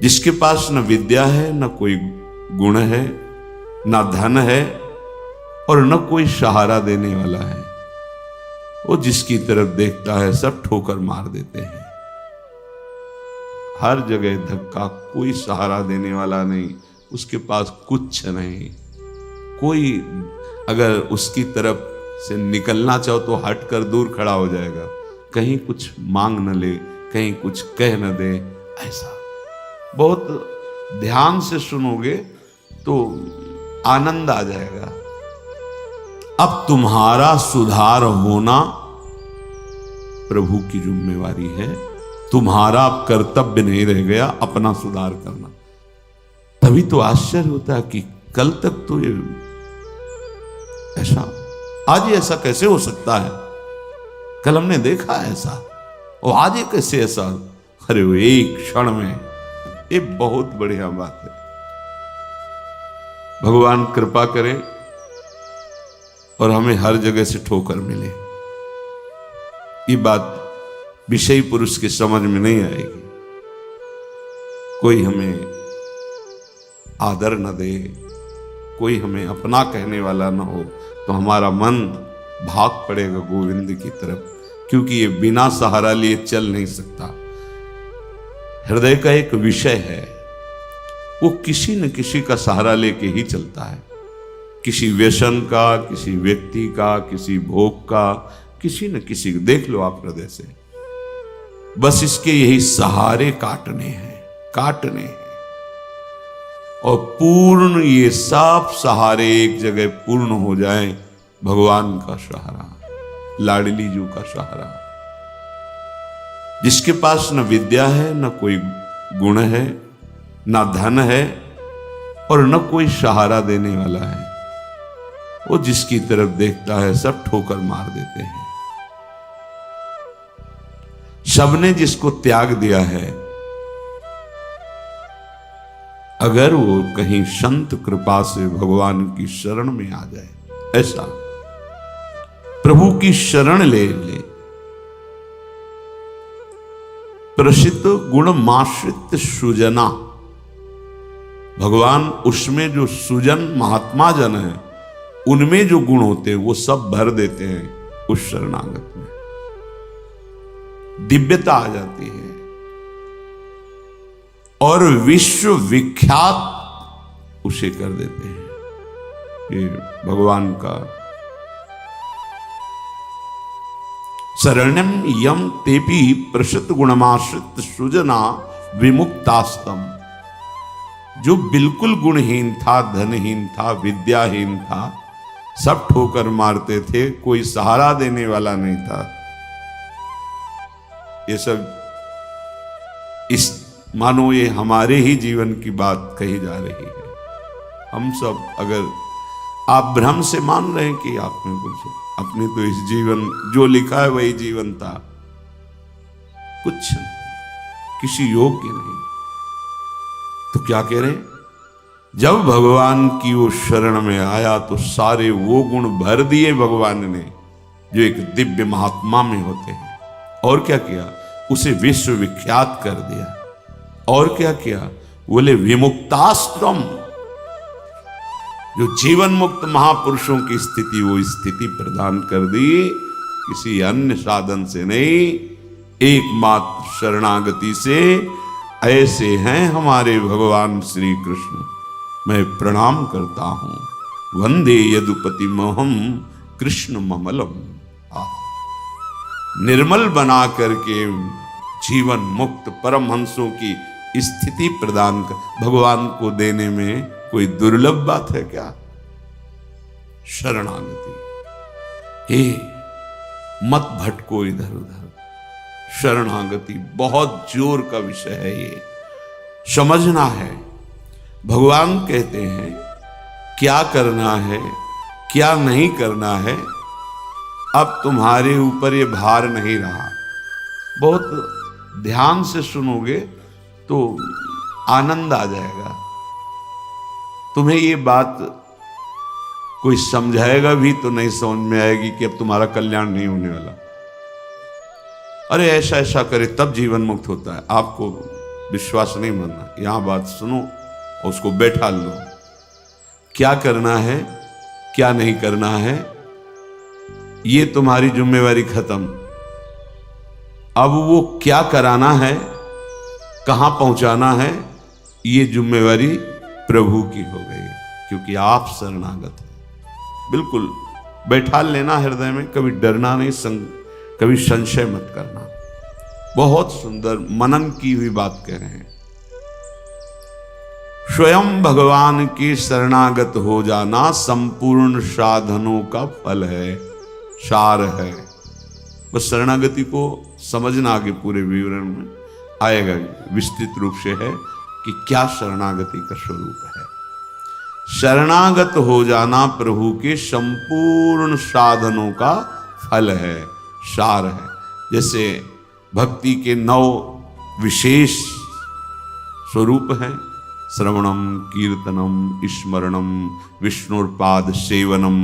जिसके पास न विद्या है, न कोई गुण है, न धन है और न कोई सहारा देने वाला है, वो जिसकी तरफ देखता है सब ठोकर मार देते हैं। हर जगह धक्का, कोई सहारा देने वाला नहीं, उसके पास कुछ नहीं। कोई अगर उसकी तरफ से निकलना चाहो तो हट कर दूर खड़ा हो जाएगा, कहीं कुछ मांग न ले, कहीं कुछ कह न दे। ऐसा बहुत ध्यान से सुनोगे तो आनंद आ जाएगा। अब तुम्हारा सुधार होना प्रभु की जिम्मेवारी है, तुम्हारा अब कर्तव्य नहीं रह गया अपना सुधार करना। तभी तो आश्चर्य होता है कि कल तक तो ये ऐसा, आज ये ऐसा कैसे हो सकता है, कल हमने देखा ऐसा और आज ये कैसे ऐसा। अरे वो एक क्षण में, ये बहुत बढ़िया बात है। भगवान कृपा करे और हमें हर जगह से ठोकर मिले। ये बात विषयी पुरुष की समझ में नहीं आएगी। कोई हमें आदर न दे, कोई हमें अपना कहने वाला न हो, तो हमारा मन भाग पड़ेगा गोविंद की तरफ, क्योंकि ये बिना सहारा लिए चल नहीं सकता। हृदय का एक विषय है, वो किसी न किसी का सहारा लेके ही चलता है। किसी व्यसन का, किसी व्यक्ति का, किसी भोग का, किसी न किसी को देख लो आप हृदय से। बस इसके यही सहारे काटने हैं और पूर्ण ये सब सहारे एक जगह पूर्ण हो जाएं। भगवान का सहारा, लाडली जी का सहारा। जिसके पास न विद्या है, न कोई गुण है, न धन है और न कोई सहारा देने वाला है, वो जिसकी तरफ देखता है सब ठोकर मार देते हैं। सबने जिसको त्याग दिया है, अगर वो कहीं संत कृपा से भगवान की शरण में आ जाए, ऐसा प्रभु की शरण ले ले, प्रसिद्ध गुण माश्रित सुजना, भगवान उसमें जो सुजन महात्मा जन है, उनमें जो गुण होते हैं वो सब भर देते हैं उस शरणागत में। दिव्यता आ जाती है और विश्व विख्यात उसे कर देते हैं। ये भगवान का शरणम यम तेपी प्रसिद्ध गुणमाश्रित सुजना विमुक्तास्तम। जो बिल्कुल गुणहीन था, धनहीन था, विद्याहीन था, सब ठोकर मारते थे, कोई सहारा देने वाला नहीं था। ये सब इस मानो ये हमारे ही जीवन की बात कही जा रही है। हम सब अगर आप भ्रम से मान रहे हैं कि आप में कुछ, अपने तो इस जीवन जो लिखा है वही जीवन था, कुछ नहीं, किसी योग्य नहीं, तो क्या कह रहे? जब भगवान की वो शरण में आया तो सारे वो गुण भर दिए भगवान ने जो एक दिव्य महात्मा में होते हैं। और क्या किया? उसे विश्व विख्यात कर दिया। और क्या किया? बोले विमुक्ताश्रम, जो जीवन मुक्त महापुरुषों की स्थिति, वो स्थिति प्रदान कर दी, किसी अन्य साधन से नहीं, एकमात्र शरणागति से। ऐसे हैं हमारे भगवान श्री कृष्ण। मैं प्रणाम करता हूं। वंदे यदुपति मोहम कृष्ण ममलम। निर्मल बना करके जीवन मुक्त परमहंसों की स्थिति प्रदान कर भगवान को देने में कोई दुर्लभ बात है क्या? शरणागति। हे मत भटको इधर उधर। शरणागति बहुत जोर का विषय है, ये समझना है। भगवान कहते हैं क्या करना है, क्या नहीं करना है, अब तुम्हारे ऊपर ये भार नहीं रहा। बहुत ध्यान से सुनोगे तो आनंद आ जाएगा। तुम्हें ये बात कोई समझाएगा भी तो नहीं समझ में आएगी कि अब तुम्हारा कल्याण नहीं होने वाला। अरे ऐसा ऐसा करे तब जीवन मुक्त होता है। आपको विश्वास नहीं मानना, यहां बात सुनो और उसको बैठा लो। क्या करना है क्या नहीं करना है ये तुम्हारी जिम्मेवारी खत्म। अब वो क्या कराना है, कहां पहुंचाना है, ये जिम्मेवारी प्रभु की हो गई, क्योंकि आप शरणागत हैं। बिल्कुल बैठा लेना हृदय में, कभी डरना नहीं, कभी संशय मत करना। बहुत सुंदर मनन की हुई बात कह रहे हैं। स्वयं भगवान की शरणागत हो जाना संपूर्ण साधनों का फल है, सार है। बस शरणागति को समझना, आगे पूरे विवरण में आएगा, विस्तृत रूप से है कि क्या शरणागति का स्वरूप है। शरणागत हो जाना प्रभु के संपूर्ण साधनों का फल है, सार है। जैसे भक्ति के 9 विशेष स्वरूप हैं, श्रवणम, कीर्तनम, स्मरणम, विष्णुपाद सेवनम,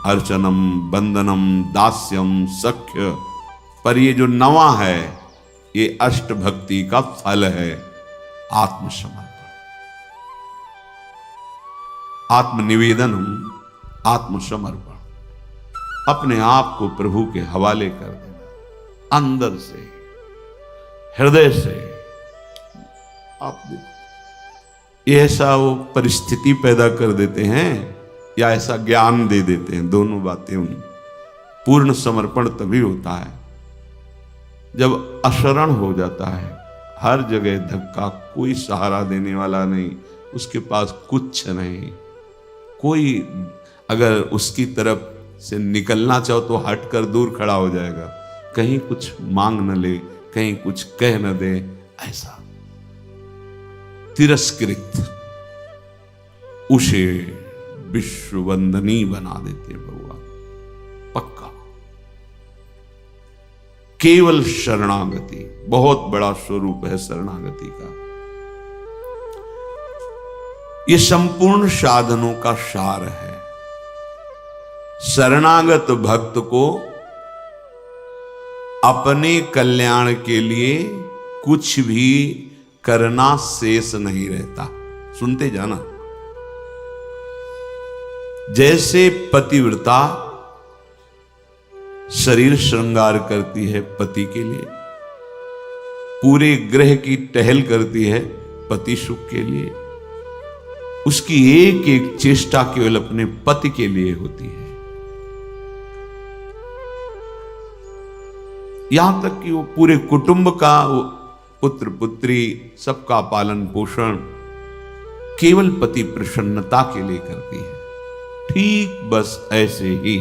अर्चनम, वंदनम, दास्यम, सख्य। पर ये जो 9वां है ये अष्ट भक्ति का फल है, आत्मसमर्पण, आत्मनिवेदनम, आत्मसमर्पण। अपने आप को प्रभु के हवाले कर देना, अंदर से, हृदय से। आप देखो, ये ऐसा वो परिस्थिति पैदा कर देते हैं या ऐसा ज्ञान दे देते हैं, दोनों बातें उन। पूर्ण समर्पण तभी होता है जब अशरण हो जाता है, हर जगह धक्का, कोई सहारा देने वाला नहीं, उसके पास कुछ नहीं, कोई अगर उसकी तरफ से निकलना चाहो तो हट कर दूर खड़ा हो जाएगा, कहीं कुछ मांग न ले, कहीं कुछ कह न दे, ऐसा तिरस्कृत, उसे विश्ववंदनी बना देते भगवान, पक्का। केवल शरणागति बहुत बड़ा स्वरूप है शरणागति का। ये संपूर्ण साधनों का सार है। शरणागत भक्त को अपने कल्याण के लिए कुछ भी करना शेष नहीं रहता। सुनते जाना, जैसे पतिव्रता शरीर श्रृंगार करती है पति के लिए, पूरे ग्रह की टहल करती है पति सुख के लिए, उसकी एक एक चेष्टा केवल अपने पति के लिए होती है। यहां तक कि वो पूरे कुटुंब का, वो पुत्र पुत्री सबका पालन पोषण केवल पति प्रसन्नता के लिए करती है। ठीक बस ऐसे ही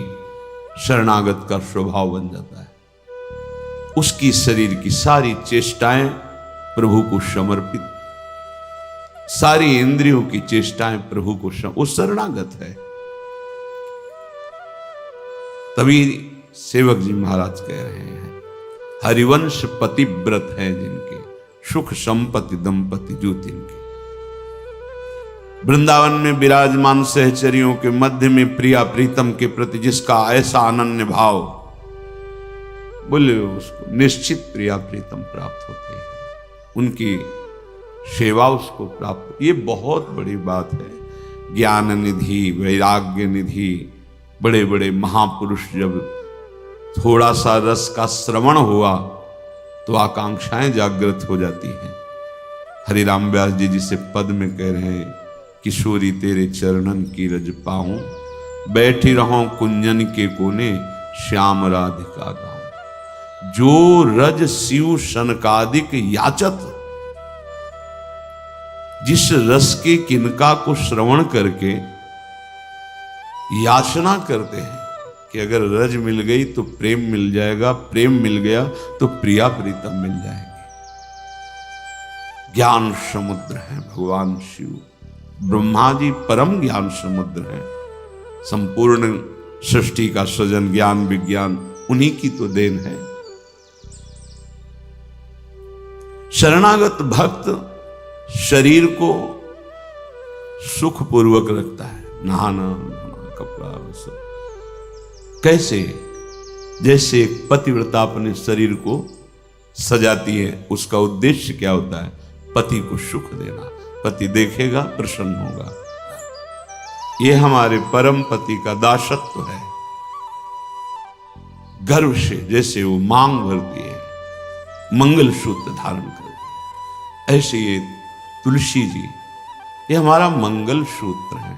शरणागत का स्वभाव बन जाता है। उसकी शरीर की सारी चेष्टाएं प्रभु को समर्पित, सारी इंद्रियों की चेष्टाएं प्रभु को वो शरणागत है। तभी सेवक जी महाराज कह रहे हैं, हरिवंश पतिव्रत है जिनके, सुख संपत्ति दंपति जो तिनके। वृंदावन में विराजमान सहचरियों के मध्य में प्रिया प्रीतम के प्रति जिसका ऐसा अनन्य भाव, बोले उसको निश्चित प्रिया प्रीतम प्राप्त होते हैं, उनकी सेवा उसको प्राप्त। ये बहुत बड़ी बात है। ज्ञान निधि, वैराग्य निधि, बड़े बड़े महापुरुष जब थोड़ा सा रस का श्रवण हुआ तो आकांक्षाएं जागृत हो जाती हैं। हरिराम व्यास जी जिसे पद में कह रहे हैं, किशोरी तेरे चरणन की रज पाऊं, बैठी रहूं कुंजन के कोने, श्याम राधिका गाऊं। जो रज शिव सनकादिक याचत, जिस रस के किनका को श्रवण करके याचना करते हैं कि अगर रज मिल गई तो प्रेम मिल जाएगा, प्रेम मिल गया तो प्रिया प्रीतम मिल जाएंगे। ज्ञान समुद्र है भगवान शिव, ब्रह्मा जी परम ज्ञान समुद्र है। संपूर्ण सृष्टि का सृजन, ज्ञान विज्ञान उन्हीं की तो देन है। शरणागत भक्त शरीर को सुखपूर्वक रखता है, नहाना, कपड़ा, सब कैसे, जैसे एक पतिव्रता अपने शरीर को सजाती है। उसका उद्देश्य क्या होता है? पति को सुख देना। पति देखेगा, प्रसन्न होगा। ये हमारे परम पति का दासत्व है। गर्व से जैसे वो मांग भरती है, मंगल सूत्र धारण करती है, ऐसे ये तुलसी जी, ये हमारा मंगल सूत्र है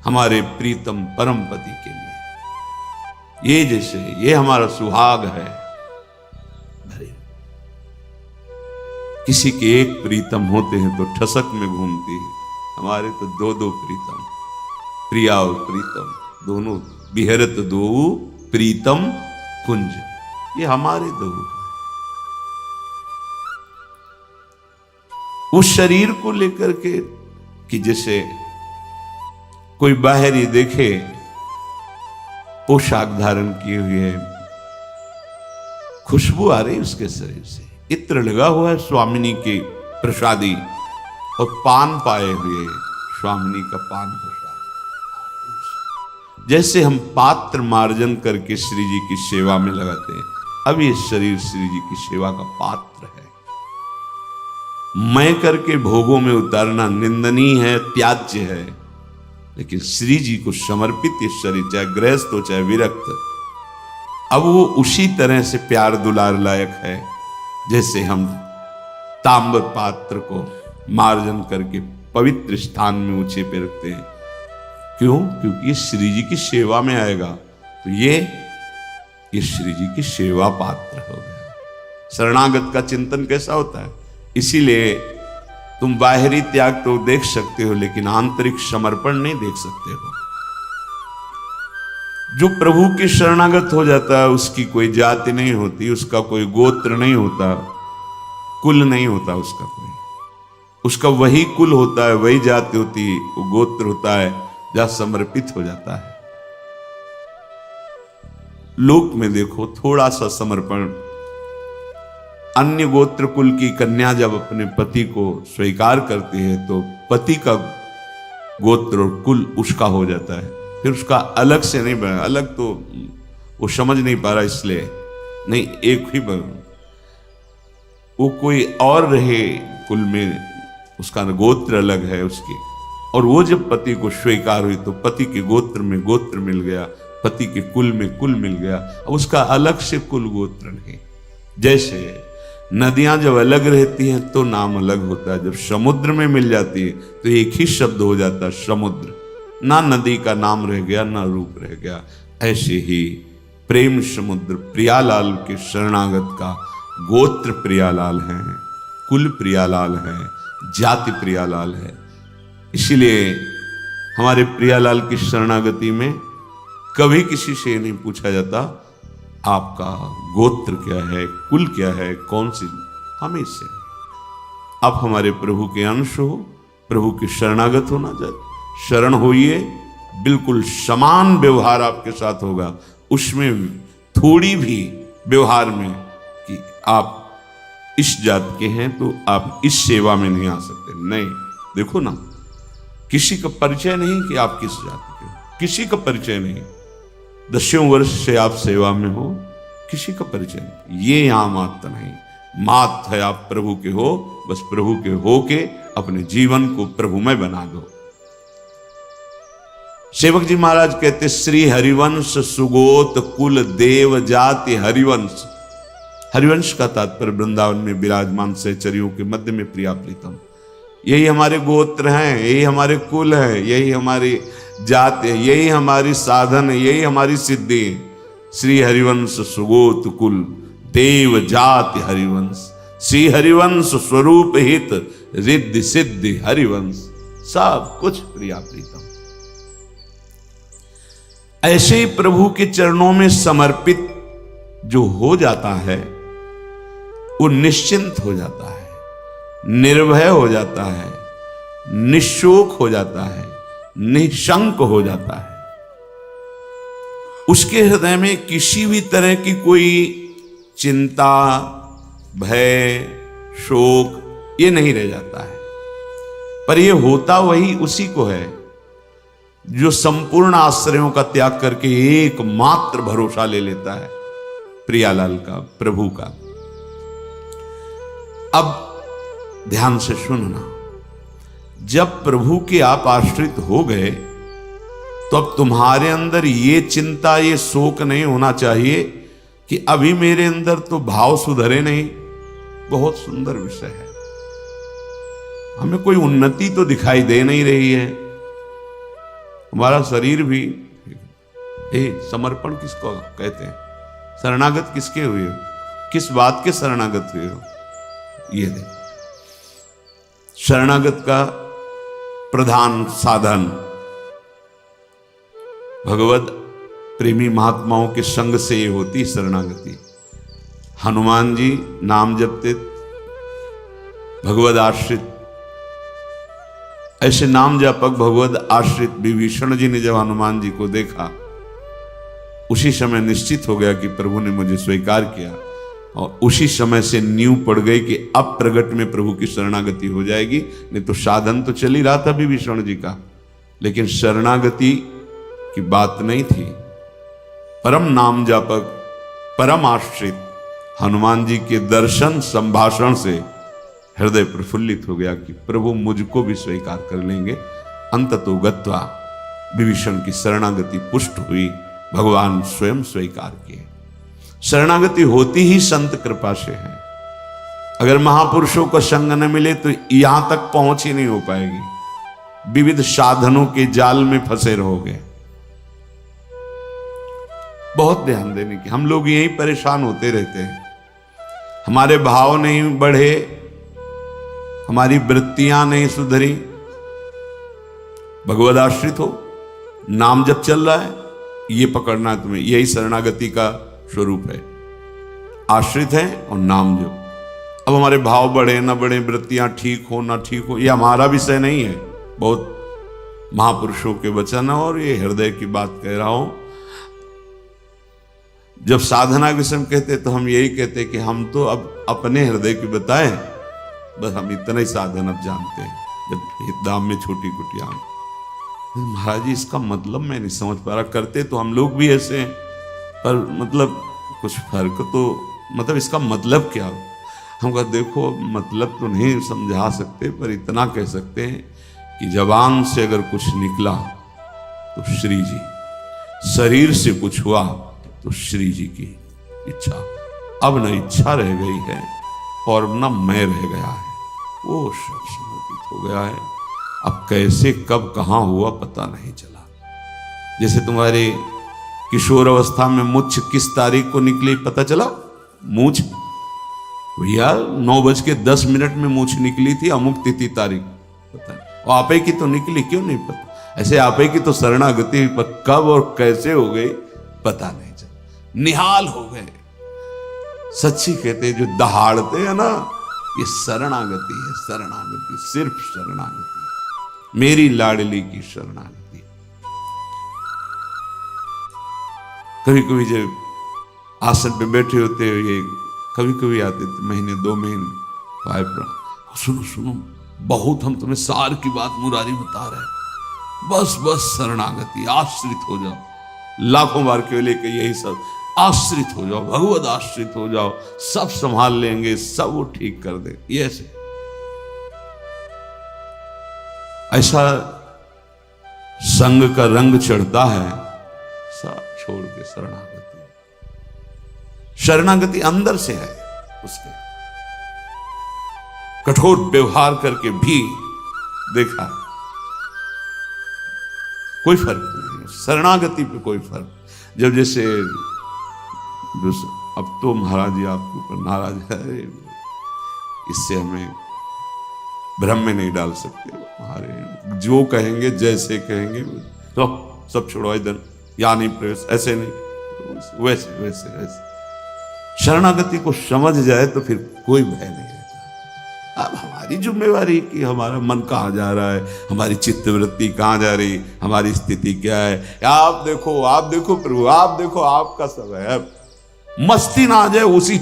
हमारे प्रीतम परम पति के लिए। ये जैसे ये हमारा सुहाग है। किसी के एक प्रीतम होते हैं तो ठसक में घूमती है, हमारे तो दो दो प्रीतम, प्रिया और प्रीतम दोनों, बिहरत दो प्रीतम कुंज, ये हमारे दो। उस शरीर को लेकर के कि जैसे कोई बाहरी देखे पोशाक धारण किए हुए, खुशबू आ रही उसके शरीर से, इत्र लगा हुआ है स्वामिनी के प्रसादी, और पान पाए हुए स्वामिनी का पान प्रसाद। जैसे हम पात्र मार्जन करके श्री जी की सेवा में लगाते हैं, अब ये शरीर श्री जी की सेवा का पात्र है। मैं करके भोगों में उतारना निंदनीय है, त्याज्य है, लेकिन श्री जी को समर्पित ये शरीर, चाहे गृहस्थ हो चाहे विरक्त, अब वो उसी तरह से प्यार दुलार लायक है जैसे हम ताम्र पात्र को मार्जन करके पवित्र स्थान में ऊंचे पे रखते हैं। क्यों? क्योंकि ये श्री जी की सेवा में आएगा, तो ये श्री जी की सेवा पात्र हो गया। शरणागत का चिंतन कैसा होता है? इसीलिए तुम बाहरी त्याग तो देख सकते हो, लेकिन आंतरिक समर्पण नहीं देख सकते हो। जो प्रभु के शरणागत हो जाता है, उसकी कोई जाति नहीं होती, उसका कोई गोत्र नहीं होता, कुल नहीं होता उसका कोई, उसका वही कुल होता है, वही जाति होती है, वो गोत्र होता है जहां समर्पित हो जाता है। लोक में देखो थोड़ा सा समर्पण, अन्य गोत्र कुल की कन्या जब अपने पति को स्वीकार करती है तो पति का गोत्र और कुल उसका हो जाता है, फिर उसका अलग से नहीं बना। अलग तो वो समझ नहीं पा रहा, इसलिए नहीं, एक ही बना, वो कोई और रहे कुल में, उसका गोत्र अलग है उसकी। और वो जब पति को स्वीकार हुई तो पति के गोत्र में गोत्र मिल गया, पति के कुल में कुल मिल गया, अब उसका अलग से कुल गोत्र नहीं। जैसे नदियां जब अलग रहती हैं तो नाम अलग होता है, जब समुद्र में मिल जाती है तो एक ही शब्द हो जाता है समुद्र, ना नदी का नाम रह गया ना रूप रह गया। ऐसे ही प्रेम समुद्र प्रियालाल के शरणागत का गोत्र प्रियालाल है, कुल प्रियालाल है, जाति प्रियालाल है। इसीलिए हमारे प्रियालाल की शरणागति में कभी किसी से नहीं पूछा जाता आपका गोत्र क्या है, कुल क्या है, कौन सी, हमें से आप हमारे प्रभु के अंश हो, प्रभु के शरणागत होना चाहिए। शरण होइए, बिल्कुल समान व्यवहार आपके साथ होगा, उसमें थोड़ी भी व्यवहार में कि आप इस जात के हैं तो आप इस सेवा में नहीं आ सकते, नहीं। देखो ना, किसी का परिचय नहीं कि आप किस जाति के हो, किसी का परिचय नहीं। 10 वर्ष से आप सेवा में हो, किसी का परिचय नहीं। ये यहां मात नहीं, मात है आप प्रभु के हो, बस प्रभु के हो के अपने जीवन को प्रभुमय बना दो। सेवक जी महाराज कहते, श्री हरिवंश सुगोत कुल देव जाति हरिवंश। हरिवंश का तात्पर्य वृंदावन में विराजमान सहचरियों के मध्य में प्रिया प्रीतम, यही हमारे गोत्र हैं, यही हमारे कुल है, यही हमारी जाति है, यही हमारी साधन है, यही हमारी सिद्धि है। श्री हरिवंश सुगोत कुल देव जाति हरिवंश, श्री हरिवंश स्वरूप हित रिद्धि सिद्धि हरिवंश, सब कुछ प्रिया प्रीतम। ऐसे ही प्रभु के चरणों में समर्पित जो हो जाता है वो निश्चिंत हो जाता है, निर्भय हो जाता है, निशोक हो जाता है, निशंक हो जाता है। उसके हृदय में किसी भी तरह की कोई चिंता, भय, शोक ये नहीं रह जाता है। पर ये होता वही उसी को है जो संपूर्ण आश्रयों का त्याग करके एकमात्र भरोसा ले लेता है प्रियालाल का, प्रभु का। अब ध्यान से सुनना, जब प्रभु के आप आश्रित हो गए तो अब तुम्हारे अंदर ये चिंता, ये शोक नहीं होना चाहिए कि अभी मेरे अंदर तो भाव सुधरे नहीं। बहुत सुंदर विषय है, हमें कोई उन्नति तो दिखाई दे नहीं रही है। हमारा शरीर भी, समर्पण किसको कहते हैं? शरणागत किसके हुए हो? किस बात के शरणागत हुए हो? ये दे शरणागत का प्रधान साधन भगवत प्रेमी महात्माओं के संग से ये होती शरणागति। हनुमान जी नाम जपते, भगवत आश्रित, ऐसे नाम जापक भगवत आश्रित विभीषण जी ने जब हनुमान जी को देखा, उसी समय निश्चित हो गया कि प्रभु ने मुझे स्वीकार किया, और उसी समय से नींव पड़ गई कि अब प्रगट में प्रभु की शरणागति हो जाएगी। नहीं तो साधन तो चल ही रहा था विभीषण जी का, लेकिन शरणागति की बात नहीं थी। परम नाम जापक, परम आश्रित हनुमान जी के दर्शन संभाषण से हृदय प्रफुल्लित हो गया कि प्रभु मुझको भी स्वीकार कर लेंगे। अंततो गत्वा विभीषण की शरणागति पुष्ट हुई, भगवान स्वयं स्वीकार किए। शरणागति होती ही संत कृपा से है। अगर महापुरुषों का संग न मिले तो यहां तक पहुंच ही नहीं हो पाएगी। विविध साधनों के जाल में फंसे रहोगे। बहुत ध्यान देने की, हम लोग यही परेशान होते रहते हैं। हमारे भाव नहीं बढ़े, हमारी वृत्तियां नहीं सुधरी। भगवद आश्रित हो, नाम जब चल रहा है, ये पकड़ना है तुम्हें। यही शरणागति का स्वरूप है। आश्रित है और नाम जप। अब हमारे भाव बढ़े ना बढ़े, वृत्तियां ठीक हो ना ठीक हो, ये हमारा विषय नहीं है। बहुत महापुरुषों के वचन और ये हृदय की बात कह रहा हूं। जब साधना के समय कहते तो हम यही कहते कि हम तो अब अपने हृदय की बताएं, बस हम इतना ही साधन अब जानते हैं। जब दाम में छोटी कुटिया, महाराज जी इसका मतलब मैं नहीं समझ पा रहा। करते तो हम लोग भी ऐसे हैं, पर मतलब कुछ फर्क तो, मतलब इसका मतलब क्या हो? हम कहा देखो मतलब तो नहीं समझा सकते, पर इतना कह सकते हैं कि जबान से अगर कुछ निकला तो श्री जी, शरीर से कुछ हुआ तो श्री जी की इच्छा। अब न इच्छा रह गई है और न मैं रह गया है, वो सब समर्पित हो गया है। अब कैसे कब कहां हुआ पता नहीं चला। जैसे तुम्हारे किशोर अवस्था में मुछ किस तारीख को निकली पता चला? मूछ भैया 9:10 में मूछ निकली थी, अमुक तिथि तारीख पता नहीं। और आपे की तो निकली, क्यों नहीं पता? ऐसे आपे की तो शरणागति पर कब और कैसे हो गई पता नहीं चला। निहाल हो गए। सच्ची कहते जो दहाड़ते हैं ना, ये शरणागति है। शरणागति, सिर्फ शरणागति, मेरी लाडली की शरणागति। कभी कभी जब आसन पे बैठे होते हो, ये कभी कभी आते थे महीने 2 महीने भाई, सुनो सुनो बहुत हम तुम्हें सार की बात मुरारी बता रहे हैं, बस बस शरणागति, आश्रित हो जाओ। लाखों बार केवल के यही सब, आश्रित हो जाओ, भगवद आश्रित हो जाओ, सब संभाल लेंगे, सब वो ठीक कर दे। ये ऐसा संग का रंग चढ़ता है, सब छोड़ के शरणागति। शरणागति अंदर से है उसके। कठोर व्यवहार करके भी देखा कोई फर्क नहीं, शरणागति पे कोई फर्क। जब जैसे अब तो महाराज जी आपके ऊपर नाराज है, इससे हमें भ्रम में नहीं डाल सकते। हमारे जो कहेंगे जैसे कहेंगे तो सब छोड़ो, इधर या नहीं प्रवेश, ऐसे नहीं, वैसे वैसे वैसे। शरणागति को समझ जाए तो फिर कोई भय नहीं रहता। अब हमारी जिम्मेवारी कि हमारा मन कहाँ जा रहा है, हमारी चित्तवृत्ति कहाँ जा रही, हमारी स्थिति क्या है। आप देखो प्रभु, आप देखो, आपका सब है। मस्ती ना आ जाए, उसी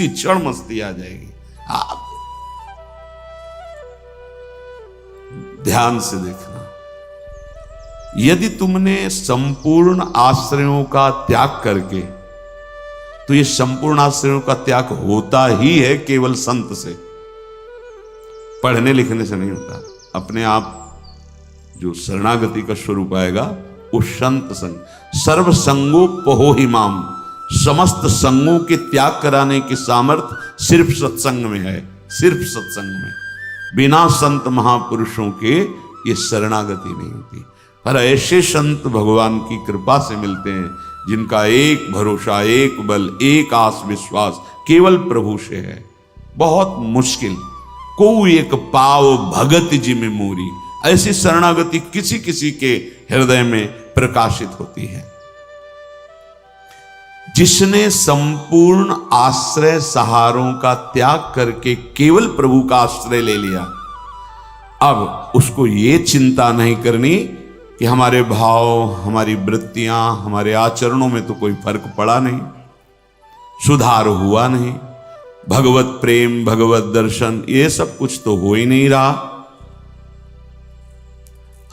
क्षण मस्ती आ जाएगी। आप ध्यान से देखना, यदि तुमने संपूर्ण आश्रयों का त्याग करके, तो ये संपूर्ण आश्रयों का त्याग होता ही है केवल संत से। पढ़ने लिखने से नहीं होता। अपने आप जो शरणागति का स्वरूप आएगा वो संत संग, सर्व संगो पहो ही माम, समस्त संगों के त्याग कराने की सामर्थ्य सिर्फ सत्संग में है, सिर्फ सत्संग में। बिना संत महापुरुषों के ये शरणागति नहीं होती। पर ऐसे संत भगवान की कृपा से मिलते हैं जिनका एक भरोसा, एक बल, एक आस विश्वास केवल प्रभु से है। बहुत मुश्किल को एक पाव भगत जी में मोरी, ऐसी शरणागति किसी किसी के हृदय में प्रकाशित होती है। जिसने संपूर्ण आश्रय सहारों का त्याग करके केवल प्रभु का आश्रय ले लिया, अब उसको ये चिंता नहीं करनी कि हमारे भाव, हमारी वृत्तियां, हमारे आचरणों में तो कोई फर्क पड़ा नहीं, सुधार हुआ नहीं, भगवत प्रेम, भगवत दर्शन, ये सब कुछ तो हो ही नहीं रहा।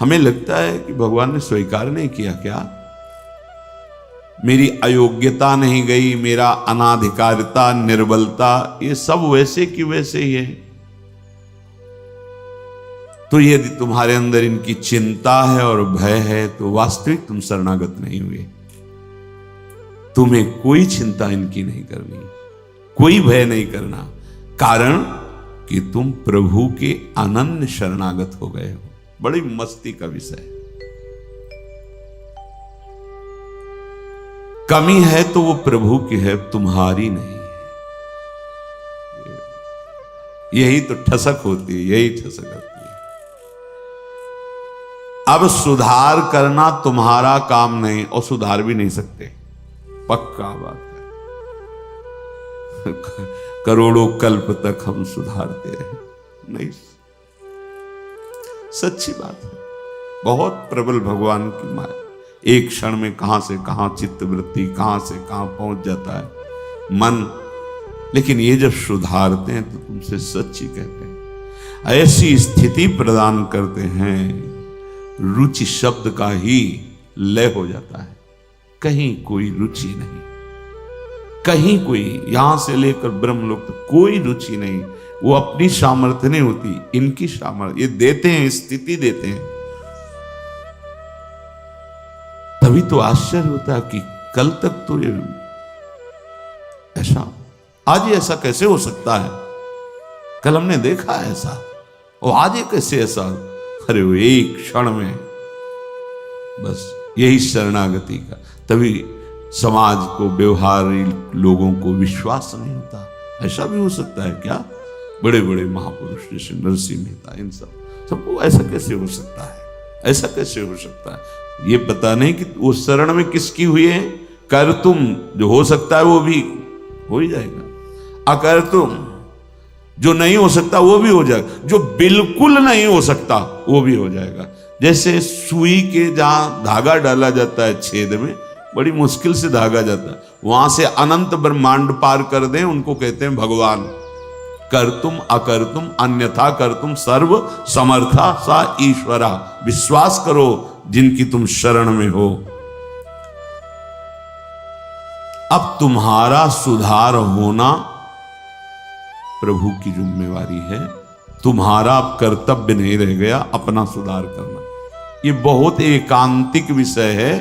हमें लगता है कि भगवान ने स्वीकार नहीं किया क्या? मेरी अयोग्यता नहीं गई, मेरा अनाधिकारिता, निर्बलता, ये सब वैसे की वैसे ही है। तो यदि तुम्हारे अंदर इनकी चिंता है और भय है तो वास्तविक तुम शरणागत नहीं हुए। तुम्हें कोई चिंता इनकी नहीं करनी, कोई भय नहीं करना, कारण कि तुम प्रभु के अनन्य शरणागत हो गए हो। बड़ी मस्ती का विषय है। कमी है तो वो प्रभु की है, तुम्हारी नहीं है। यही तो ठसक होती है, यही ठसक होती है। अब सुधार करना तुम्हारा काम नहीं और सुधार भी नहीं सकते, पक्का बात है। करोड़ों कल्प तक हम सुधारते रहे, नहीं, सच्ची बात है। बहुत प्रबल भगवान की माया, एक क्षण में कहां से कहां चित्त वृत्ति, कहां से कहां पहुंच जाता है मन। लेकिन ये जब सुधारते हैं तो तुमसे सच्ची कहते हैं, ऐसी स्थिति प्रदान करते हैं, रुचि शब्द का ही लय हो जाता है। कहीं कोई रुचि नहीं, कहीं कोई, यहां से लेकर ब्रह्मलोक तक कोई रुचि नहीं। वो अपनी सामर्थ्य नहीं होती, इनकी सामर्थ्य ये देते हैं, स्थिति देते हैं। तभी तो आश्चर्य होता है कि कल तक तो ये ऐसा, आज ये ऐसा कैसे हो सकता है? कल हमने देखा है ऐसा, और आज ये कैसे ऐसा? अरे वो एक क्षण में, बस यही शरणागति का। तभी समाज को, व्यवहारी लोगों को विश्वास नहीं होता। ऐसा भी हो सकता है क्या? बड़े बड़े महापुरुष जैसे नरसिंह मेहता, इन सबको ऐसा कैसे हो सकता है? ऐसा कैसे हो सकता है? ये पता नहीं कि वो शरण में किसकी हुई है। कर तुम, जो हो सकता है वो भी हो ही जाएगा, अकर तुम, जो नहीं हो सकता वो भी हो जाएगा, जो बिल्कुल नहीं हो सकता वो भी हो जाएगा। जैसे सुई के जहां धागा डाला जाता है छेद में, बड़ी मुश्किल से धागा जाता है, वहां से अनंत ब्रह्मांड पार कर दें, उनको कहते हैं भगवान। कर तुम अकर तुम अन्यथा कर तुम सर्व समर्था सा ईश्वरा। विश्वास करो जिनकी तुम शरण में हो। अब तुम्हारा सुधार होना प्रभु की जिम्मेवारी है। तुम्हारा अब कर्तव्य नहीं रह गया अपना सुधार करना। ये बहुत एकांतिक विषय है।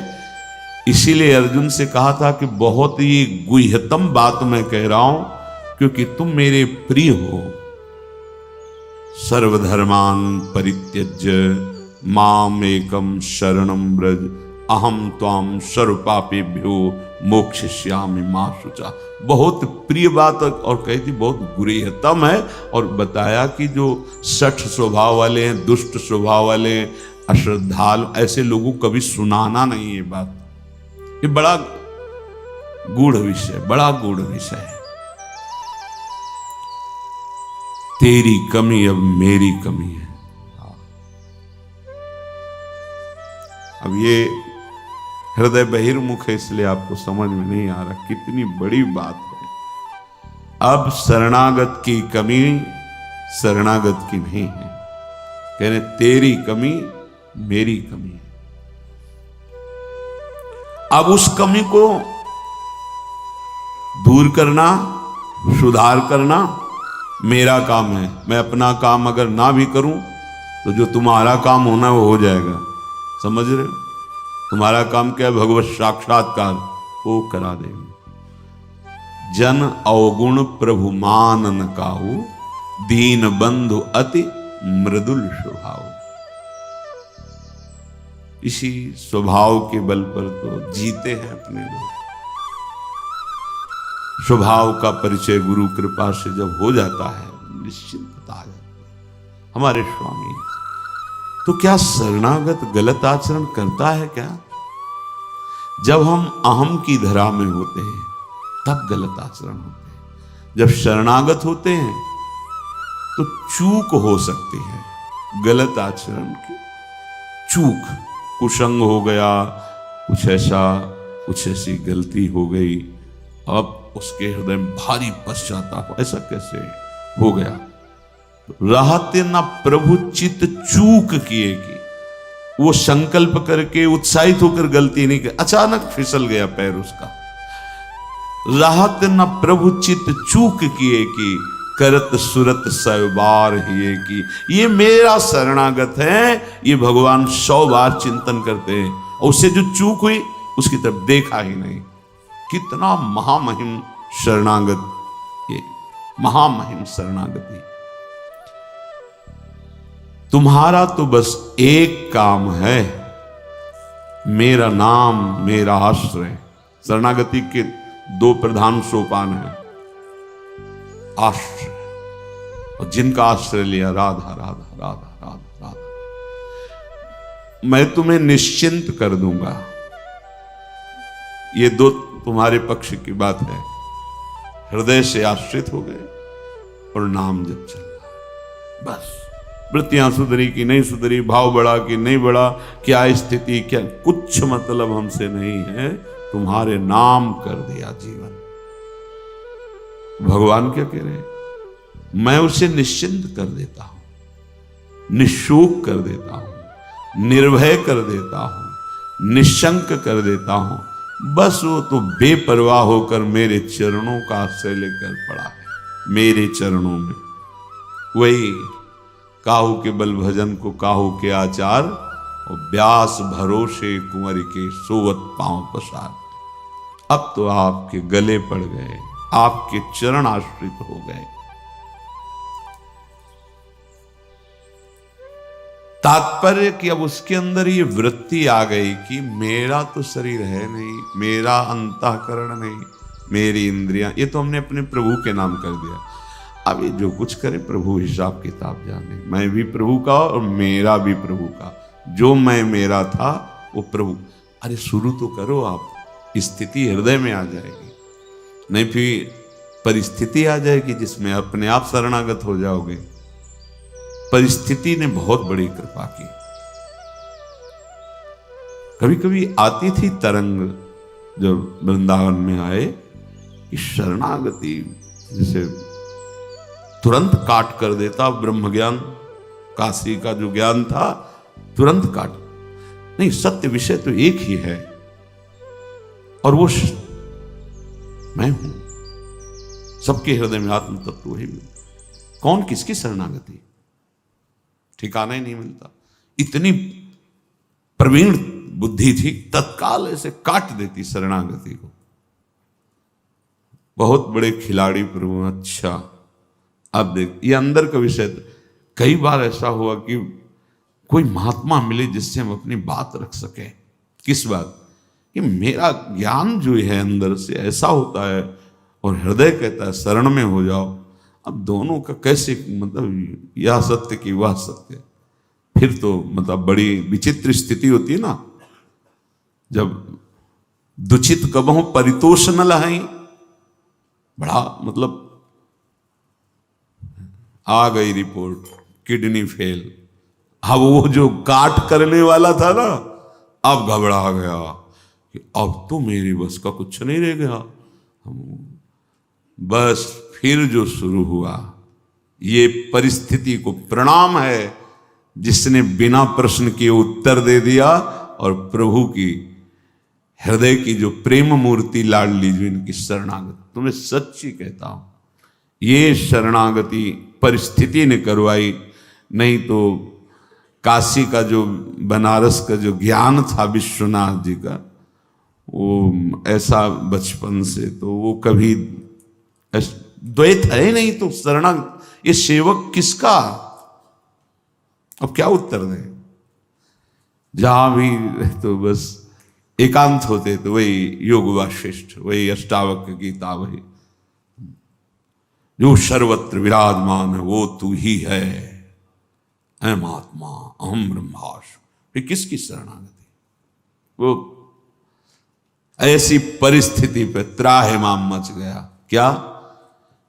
इसीलिए अर्जुन से कहा था कि बहुत ही गुह्यतम बात मैं कह रहा हूं, क्योंकि तुम मेरे प्रिय हो। सर्वधर्मान परित्यज्य माम एकम शरणम व्रज अहम त्वाम सर्वपापेभ्यो मोक्षयिष्यामि मा शुचा। बहुत प्रिय बात, और कही थी बहुत गुह्यतम है। और बताया कि जो सठ स्वभाव वाले हैं, दुष्ट स्वभाव वाले हैं, अश्रद्धालु, ऐसे लोगों को कभी सुनाना नहीं ये बात। ये बड़ा गूढ़ विषय, बड़ा गूढ़ विषय है। तेरी कमी अब मेरी कमी है। अब ये हृदय बहिर्मुख है, इसलिए आपको समझ में नहीं आ रहा कितनी बड़ी बात है। अब शरणागत की कमी शरणागत की नहीं है, कहने तेरी कमी मेरी कमी है। अब उस कमी को दूर करना, सुधार करना मेरा काम है, मैं अपना काम अगर ना भी करूं तो जो तुम्हारा काम होना वो हो जाएगा। समझ रहे हो? तुम्हारा काम क्या है? भगवत साक्षात्कार, वो करा देंगे। जन अवगुण प्रभु मान न काहू, दीन बंधु अति मृदुल स्वभाव। इसी स्वभाव के बल पर तो जीते हैं अपने लोग। स्वभाव का परिचय गुरु कृपा से जब हो जाता है, निश्चिंतता आ जाती है। हमारे स्वामी, तो क्या शरणागत गलत आचरण करता है क्या? जब हम अहम की धरा में होते हैं तब गलत आचरण होते हैं। जब शरणागत होते हैं तो चूक हो सकती है, गलत आचरण की चूक, कुसंग हो गया, कुछ ऐसी गलती हो गई, अब उसके हृदय में भारी पश्चाताप, ऐसा कैसे हो गया? रहते ना प्रभु चित चूक किए की, वो संकल्प करके उत्साहित होकर गलती नहीं कर, अचानक फिसल गया पैर उसका। राहत न प्रभु चित चूक किए की, करत सुरत सैबार हिए की। ये मेरा शरणागत है, ये भगवान 100 बार चिंतन करते हैं और उससे जो चूक हुई उसकी तरफ देखा ही नहीं। कितना महामहिम शरणागत, ये महामहिम शरणागति। तुम्हारा तो बस एक काम है, मेरा नाम मेरा आश्रय। शरणागति के 2 प्रधान सोपान हैं, आश्रय और जिनका आश्रय लिया, राधा राधा राधा राधा राधा, मैं तुम्हें निश्चिंत कर दूंगा। ये 2 तुम्हारे पक्ष की बात है। हृदय से आश्रित हो गए और नाम जब चल रहा है, बस वृत्तियां सुधरी कि नहीं सुधरी, भाव बढ़ा कि नहीं बढ़ा, क्या स्थिति, क्या, कुछ मतलब हमसे नहीं है, तुम्हारे नाम कर दिया जीवन। भगवान क्या कह रहे हैं? मैं उसे निश्चिंत कर देता हूं, निशोक कर देता हूं, निर्भय कर देता हूं, निशंक कर देता हूं। बस वो तो बेपरवाह होकर मेरे चरणों का आश्रय लेकर पड़ा है, मेरे चरणों में। वही काहू के बल भजन को काहू के आचार, और व्यास भरोसे कुंवर के सोवत पांव पसार। अब तो आपके गले पड़ गए, आपके चरण आश्रित हो गए। तात्पर्य कि अब उसके अंदर ये वृत्ति आ गई कि मेरा तो शरीर है नहीं, मेरा अंतःकरण नहीं, मेरी इंद्रियां, ये तो हमने अपने प्रभु के नाम कर दिया। अब ये जो कुछ करे प्रभु हिसाब किताब जाने, मैं भी प्रभु का और मेरा भी प्रभु का। जो मैं मेरा था वो प्रभु। अरे शुरू तो करो आप, स्थिति हृदय में आ जाएगी, नहीं फिर परिस्थिति आ जाएगी जिसमें अपने आप शरणागत हो जाओगे। परिस्थिति ने बहुत बड़ी कृपा की। कभी कभी आती थी तरंग जब वृंदावन में आए कि शरणागति जैसे तुरंत काट कर देता। ब्रह्म ज्ञान, काशी का जो ज्ञान था, तुरंत काट नहीं, सत्य विषय तो एक ही है और वो मैं हूं। सबके हृदय में आत्म तत्व वही मिलता। कौन किसकी शरणागति, ठिकाना ही नहीं मिलता। इतनी प्रवीण बुद्धि थी, तत्काल ऐसे काट देती शरणागति को। बहुत बड़े खिलाड़ी प्रभु। अच्छा अब देख, ये अंदर का विषय। कई बार ऐसा हुआ कि कोई महात्मा मिले जिससे हम अपनी बात रख सके। किस बात? कि मेरा ज्ञान जो है अंदर से ऐसा होता है और हृदय कहता है शरण में हो जाओ। अब दोनों का कैसे, मतलब यह सत्य कि वह सत्य, फिर तो मतलब बड़ी विचित्र स्थिति होती है ना। जब दुचित कबहू परितोष न लहाई, बड़ा मतलब आ गई रिपोर्ट किडनी फेल। अब वो जो काट करने वाला था ना, अब घबरा गया कि अब तो मेरी बस का कुछ नहीं रह गया। बस फिर जो शुरू हुआ, ये परिस्थिति को प्रणाम है जिसने बिना प्रश्न के उत्तर दे दिया। और प्रभु की हृदय की जो प्रेम मूर्ति लाडली, जो इनकी शरणागत, तुम्हें सच्ची कहता हूं, ये शरणागति परिस्थिति ने करवाई, नहीं तो काशी का जो बनारस का जो ज्ञान था विश्वनाथ जी का, वो ऐसा बचपन से तो वो कभी द्वैत है नहीं, तो शरणागत ये सेवक किसका? अब क्या उत्तर दें? जहां भी तो बस एकांत होते तो वही योग वाशिष्ठ, वही अष्टावक्र गीता, वही जो सर्वत्र विराजमान है वो तू ही है, अहम आत्मा अहम ब्रह्मास्मि। फिर किसकी शरणागति? वो ऐसी परिस्थिति पे त्राहिमाम मच गया। क्या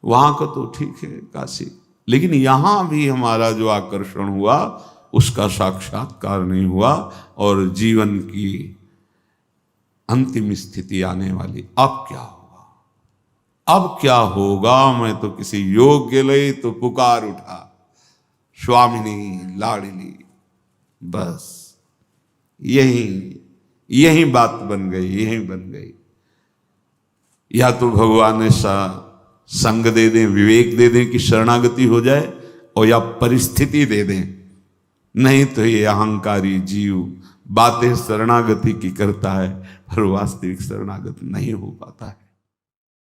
वहां का तो ठीक है काशी, लेकिन यहां भी हमारा जो आकर्षण हुआ उसका साक्षात्कार नहीं हुआ, और जीवन की अंतिम स्थिति आने वाली। अब क्या होगा? अब क्या होगा? मैं तो किसी योग्य लई तो पुकार उठा, स्वामिनी लाडली, बस यही बात बन गई, यही बन गई। या तो भगवान ऐसा संग दे दें, विवेक दे दें कि शरणागति हो जाए, और या परिस्थिति दे दें, नहीं तो ये अहंकारी जीव बातें शरणागति की करता है पर वास्तविक शरणागति नहीं हो पाता है।